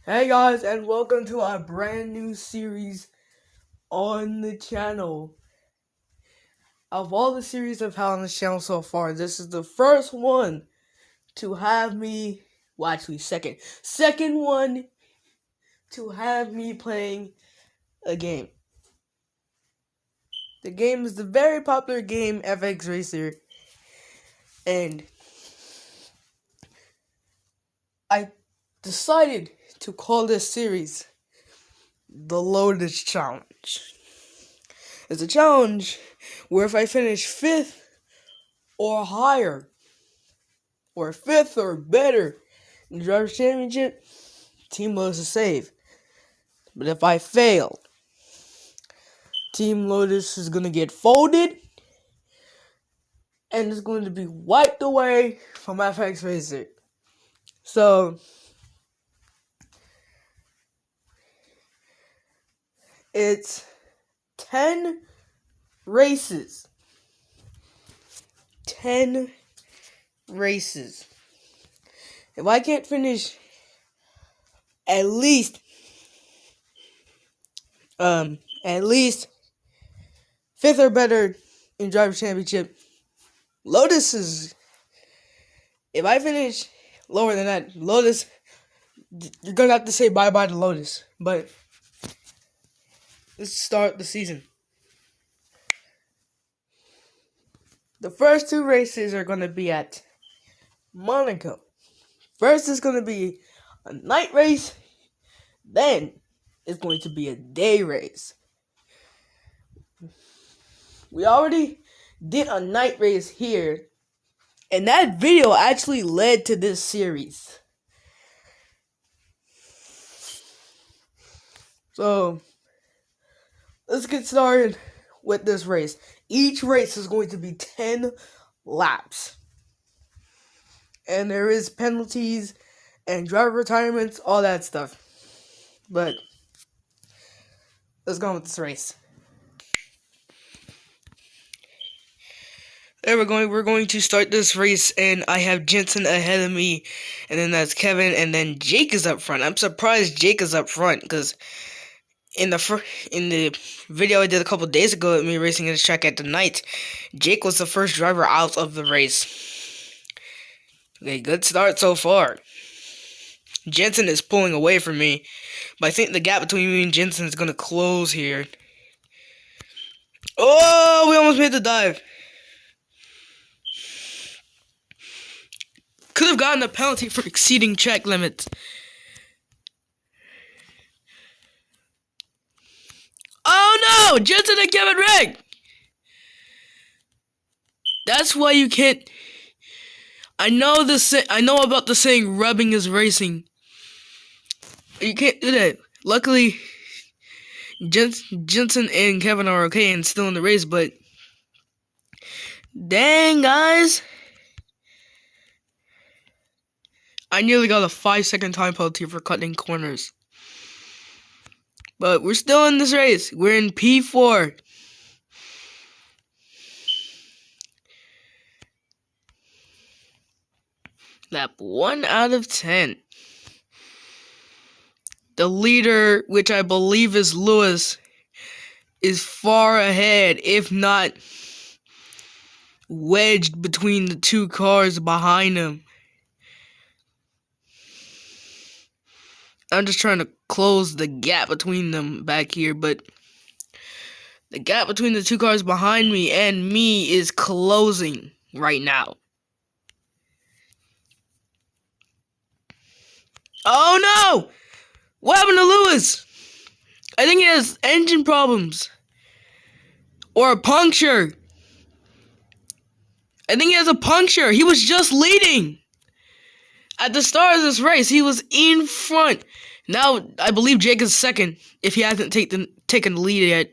Hey guys, and welcome to our brand new series on the channel. Of all the series I've had on the channel so far, this is the first one to have me, well actually second one to have me playing a game. The game is the very popular game FX Racer, and I decided to call this series the Lotus Challenge. It's a challenge where if I finish 5th or higher, or 5th or better in the Drivers' Championship, Team Lotus is safe. But if I fail, Team Lotus is going to get folded and it's going to be wiped away from FX Racer. So, it's 10 races. 10 races. If I can't finish at least 5th or better in Drivers' Championship, Lotus is, if I finish lower than that, Lotus, you're gonna have to say bye-bye to Lotus. But let's start the season. The first 2 races are gonna be at Monaco. First is gonna be a night race, then it's going to be a day race. We already did a night race here, and that video actually led to this series. So, let's get started with this race. Each race is going to be 10 laps. And there is penalties and driver retirements, all that stuff. But, let's go on with this race. There we're going to start this race, and I have Jensen ahead of me, and then that's Kevin, and then Jake is up front. I'm surprised Jake is up front, because in the video I did a couple days ago of me racing in this track at the night, Jake was the first driver out of the race. Okay, good start so far. Jensen is pulling away from me, but I think the gap between me and Jensen is going to close here. Oh, we almost made the dive. Could have gotten a penalty for exceeding track limits. Oh no! Jensen and Kevin wrecked! That's why you can't... I know about the saying, rubbing is racing. You can't do that. Luckily, Jensen and Kevin are okay and still in the race, but... Dang, guys! I nearly got a 5-second time penalty for cutting corners. But we're still in this race. We're in P4. Lap 1 out of 10. The leader, which I believe is Lewis, is far ahead, if not wedged between the 2 cars behind him. I'm just trying to close the gap between them back here, but the gap between the 2 cars behind me and me is closing right now. Oh no! What happened to Lewis? I think he has engine problems. Or a puncture. I think he has a puncture. He was just leading. At the start of this race, he was in front. Now, I believe Jake is second, if he hasn't taken the lead yet.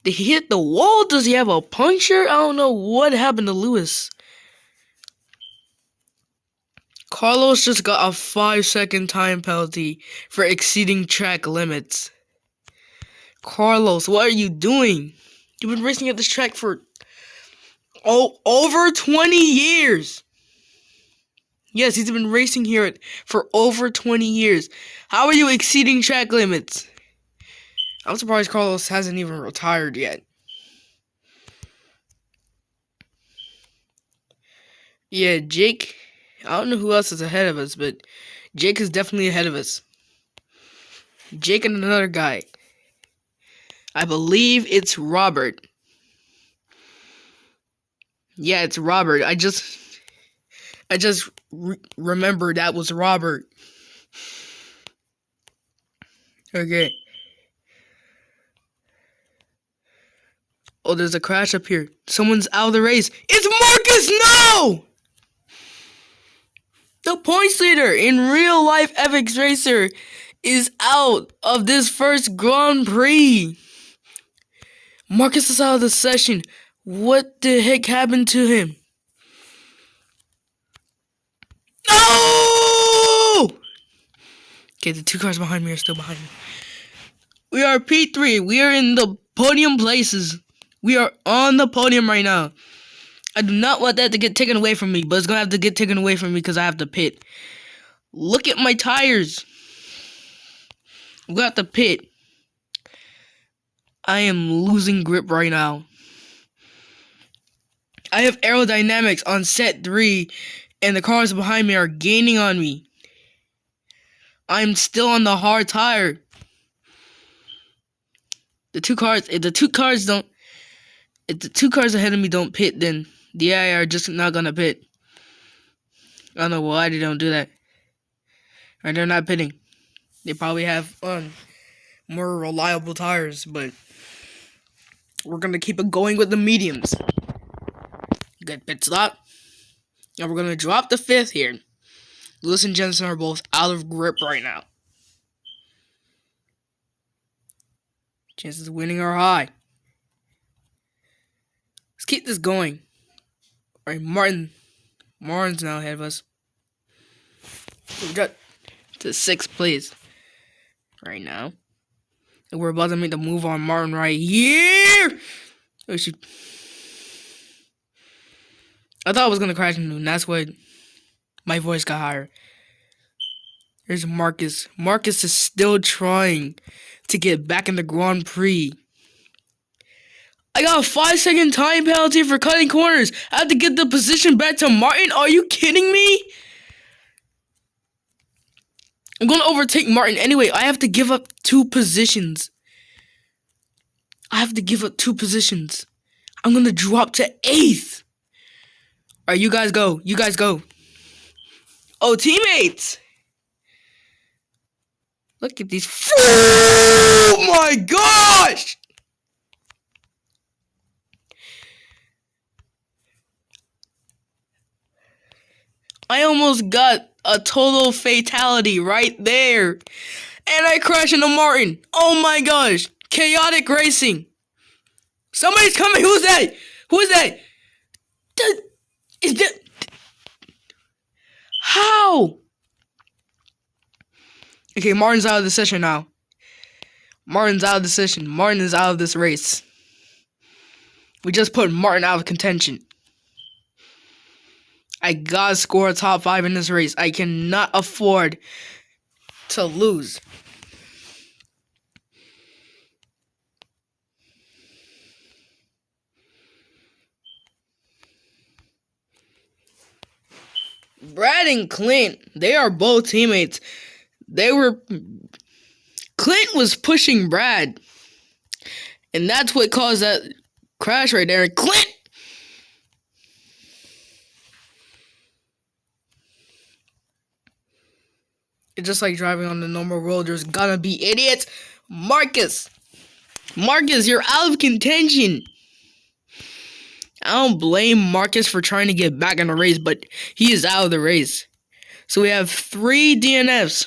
Did he hit the wall? Does he have a puncture? I don't know what happened to Lewis. Carlos just got a 5-second time penalty for exceeding track limits. Carlos, what are you doing? You've been racing at this track for over 20 years. Yes, he's been racing here for over 20 years. How are you exceeding track limits? I'm surprised Carlos hasn't even retired yet. Yeah, Jake, I don't know who else is ahead of us, but Jake is definitely ahead of us. Jake and another guy. I believe it's Robert. Yeah, it's Robert. I just remembered that was Robert. Okay. Oh, there's a crash up here. Someone's out of the race. It's Marcus! No! The points leader in real life FX Racer is out of this first Grand Prix. Marcus is out of the session. What the heck happened to him? No! Okay, the two cars behind me are still behind me. We are P3. We are in the podium places. We are on the podium right now. I do not want that to get taken away from me, but it's going to have to get taken away from me because I have to pit. Look at my tires. We got the pit. I am losing grip right now. I have aerodynamics on set 3, and the cars behind me are gaining on me. I'm still on the hard tire. If the two cars ahead of me don't pit, then the AI are just not gonna pit. I don't know why they don't do that. Or they're not pitting. They probably have more reliable tires, but we're gonna keep it going with the mediums. Good pit stop. And we're gonna drop the 5th here. Lewis and Jensen are both out of grip right now. Chances of winning are high. Let's keep this going. Alright, Martin's now ahead of us. We got to 6th place right now. And we're about to make the move on Martin right here. Oh, shoot. I thought I was gonna crash into him. That's why my voice got higher. There's Marcus. Marcus is still trying to get back in the Grand Prix. I got a 5-second time penalty for cutting corners. I have to get the position back to Martin. Are you kidding me? I'm going to overtake Martin. Anyway, I have to give up 2 positions. I'm going to drop to 8th. Alright, you guys go. Oh, teammates! Look at these. Oh my gosh! I almost got a total fatality right there. And I crashed into Martin. Oh my gosh. Chaotic racing. Somebody's coming. Who's that? How? Okay, Martin's out of the session now. Martin is out of this race. We just put Martin out of contention. I gotta score a top 5 in this race. I cannot afford to lose. Brad and Clint, they are both teammates. Clint was pushing Brad. And that's what caused that crash right there. Clint! It's just like driving on the normal road. There's gonna be idiots. Marcus, you're out of contention. I don't blame Marcus for trying to get back in the race, but he is out of the race. So we have 3 DNFs.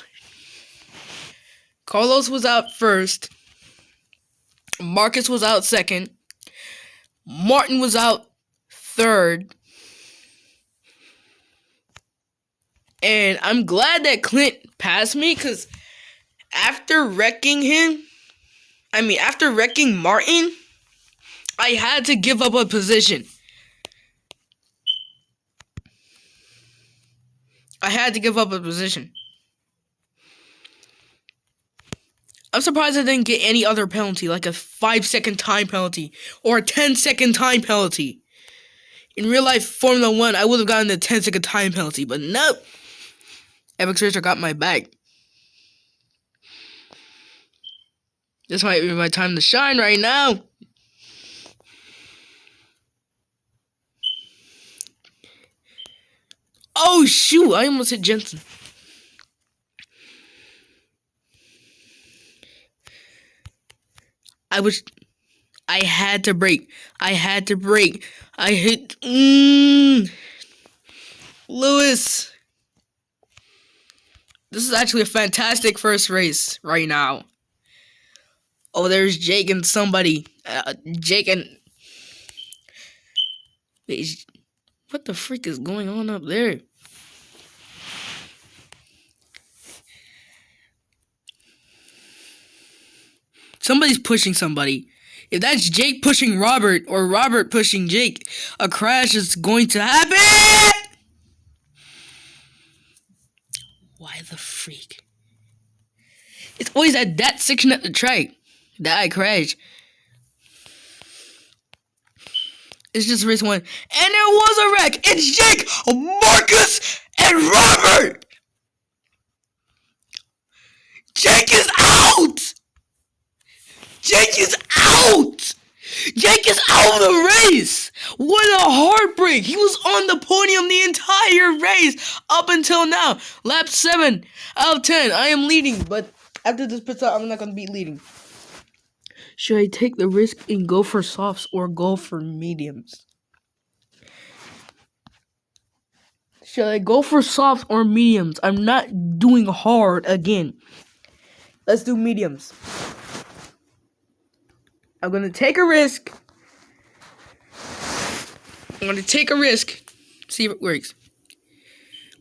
Carlos was out first. Marcus was out second. Martin was out third. And I'm glad that Clint passed me, because after wrecking Martin, I had to give up a position. I had to give up a position. I'm surprised I didn't get any other penalty, like a 5-second time penalty or a 10-second time penalty. In real life Formula 1, I would have gotten a 10-second time penalty, but nope. Epic Racer got my back. This might be my time to shine right now. Oh shoot, I almost hit Jensen. I had to brake. I hit Lewis. This is actually a fantastic first race right now. Oh, there's Jake and somebody. Jake and... Wait, what the freak is going on up there? Somebody's pushing somebody. If that's Jake pushing Robert or Robert pushing Jake, a crash is going to happen! Why the freak? It's always at that section of the track that I crash. It's just race 1. And there was a wreck! It's Jake, Marcus, and Robert! Jake is out! Jake is out! Jake is out of the race! What a heartbreak! He was on the podium the entire race up until now. Lap 7 out of 10. I am leading, but after this pit stop, I'm not going to be leading. Should I take the risk and go for softs or go for mediums? Should I go for softs or mediums? I'm not doing hard again. Let's do mediums. I'm going to take a risk. I'm going to take a risk. See if it works.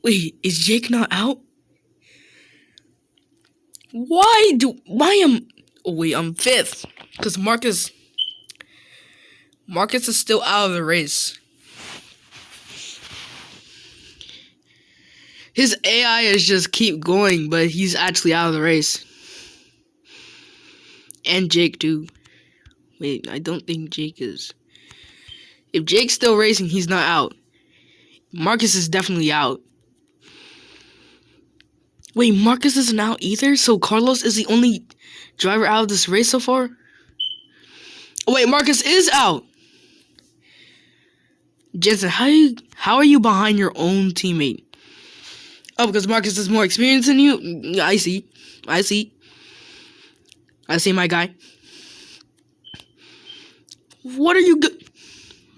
Wait, is Jake not out? I'm 5th. Because Marcus is still out of the race. His AI is just keep going, but he's actually out of the race. And Jake too. Wait, I don't think Jake is. If Jake's still racing, he's not out. Marcus is definitely out. Wait, Marcus isn't out either? So Carlos is the only driver out of this race so far? Oh, wait, Marcus is out! Jensen, how are you behind your own teammate? Oh, because Marcus is more experienced than you? I see, my guy. What are you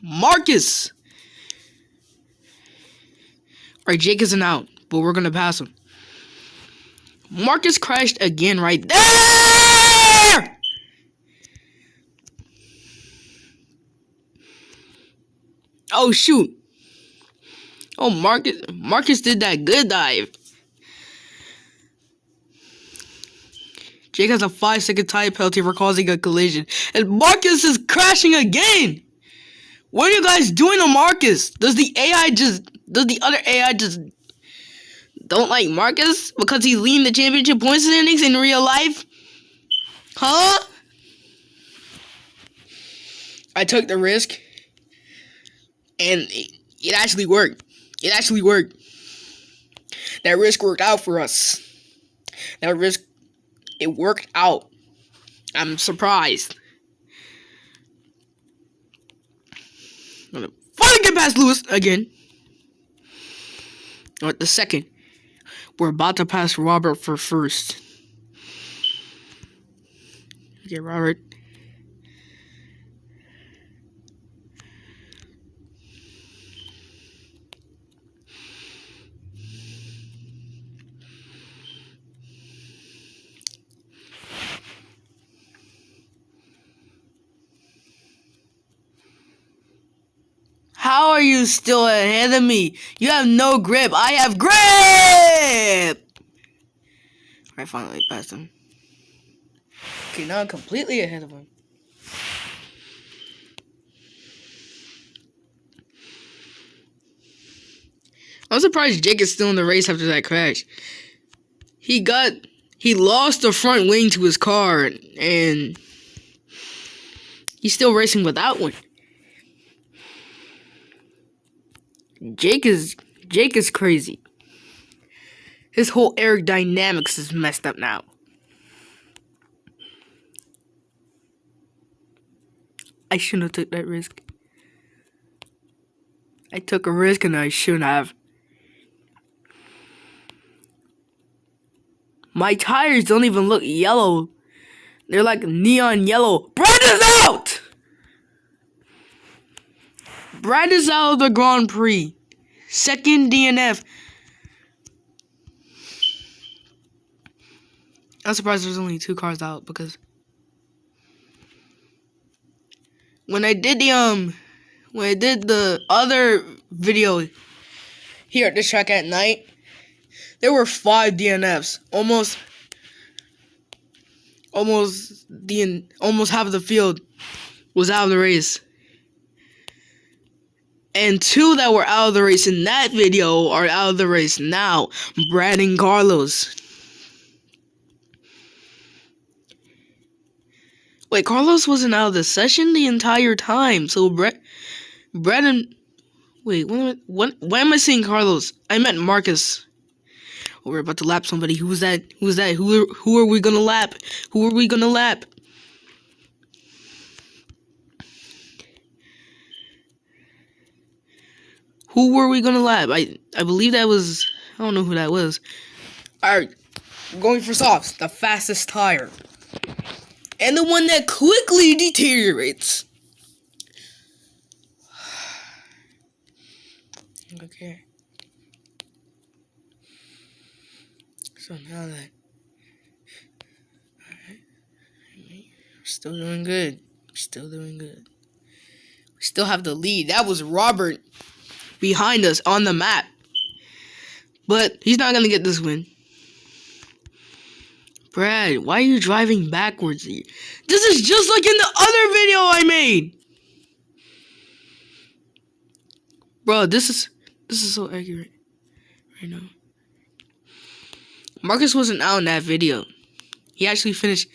Marcus! Alright, Jake isn't out, but we're gonna pass him. Marcus crashed again right there! Oh, shoot. Oh, Marcus did that good dive. Jake has a 5-second time penalty for causing a collision. And Marcus is crashing again! What are you guys doing to Marcus? Does the other AI just don't like Marcus because he's leading the championship points standings in real life? Huh? I took the risk. And it actually worked. That risk worked out for us. It worked out. I'm surprised. I'm gonna finally get past Lewis again. Or the second. We're about to pass Robert for first. Okay, Robert. How are you still ahead of me? You have no grip. I have grip! I finally passed him. Okay, now I'm completely ahead of him. I'm surprised Jake is still in the race after that crash. He lost the front wing to his car, and he's still racing without one. Jake is crazy. His whole aerodynamics is messed up now. I shouldn't have took that risk. I took a risk and I shouldn't have. My tires don't even look yellow. They're like neon yellow. Brad is out! Brad is out of the Grand Prix. Second DNF. I'm surprised there's only 2 cars out because when I did the other video here at the track at night, there were 5 DNFs. Almost half of the field was out of the race. And 2 that were out of the race in that video are out of the race now. Brad and Carlos. Wait, Carlos wasn't out of the session the entire time. So Brad and... Wait, why am I saying Carlos? I meant Marcus. Oh, we're about to lap somebody. Who was that? Who are we gonna lap? Who are we gonna lap? Who were we gonna lap? I believe that was... I don't know who that was. Alright, we're going for softs. The fastest tire. And the one that quickly deteriorates. Okay. So now that... Alright. We're still doing good. We still have the lead. That was Robert behind us on the map. But he's not going to get this win. Brad, why are you driving backwards? This is just like in the other video I made. Bro, this is so accurate right now. Marcus wasn't out in that video. He actually finished.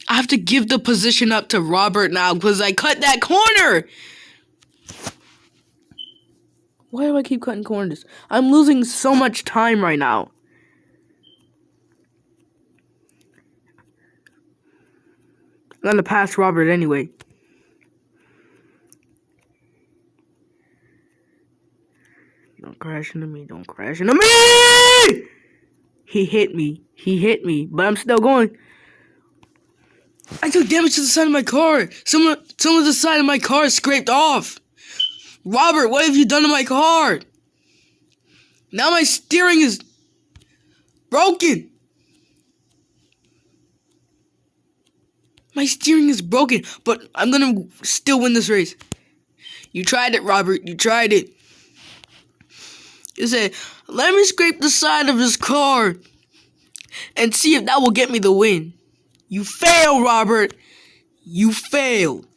I have to give the position up to Robert now because I cut that corner. Why do I keep cutting corners? I'm losing so much time right now. I'm gonna pass Robert anyway. Don't crash into me. Don't crash into me! He hit me. But I'm still going. I took damage to the side of my car. Some of the side of my car scraped off. Robert, what have you done to my car? Now my steering is broken. My steering is broken, but I'm gonna still win this race. You tried it, Robert. You tried it. You said, let me scrape the side of his car and see if that will get me the win. You failed, Robert. You failed.